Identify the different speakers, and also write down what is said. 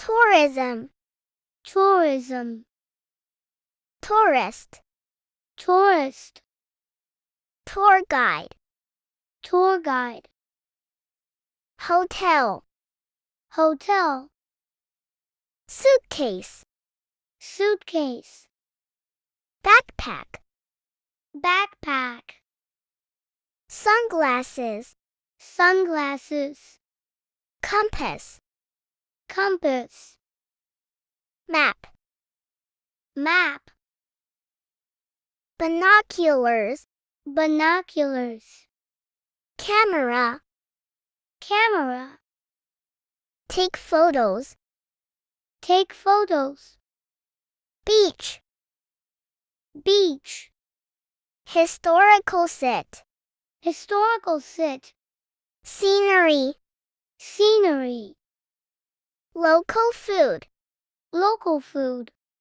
Speaker 1: tourism,
Speaker 2: tourism,
Speaker 1: tourist,
Speaker 2: tourist,
Speaker 1: tour guide,
Speaker 2: tour guide,
Speaker 1: hotel,
Speaker 2: hotel,
Speaker 1: suitcase,
Speaker 2: suitcase,
Speaker 1: backpack,
Speaker 2: backpack,
Speaker 1: sunglasses,
Speaker 2: sunglasses,
Speaker 1: compass,
Speaker 2: compass,
Speaker 1: map,
Speaker 2: map,
Speaker 1: binoculars,
Speaker 2: binoculars,
Speaker 1: camera,
Speaker 2: camera,
Speaker 1: take photos,
Speaker 2: take photos,
Speaker 1: beach,
Speaker 2: beach,
Speaker 1: historical sit,
Speaker 2: historical sit,
Speaker 1: scenery,
Speaker 2: scenery,
Speaker 1: local food,
Speaker 2: local food,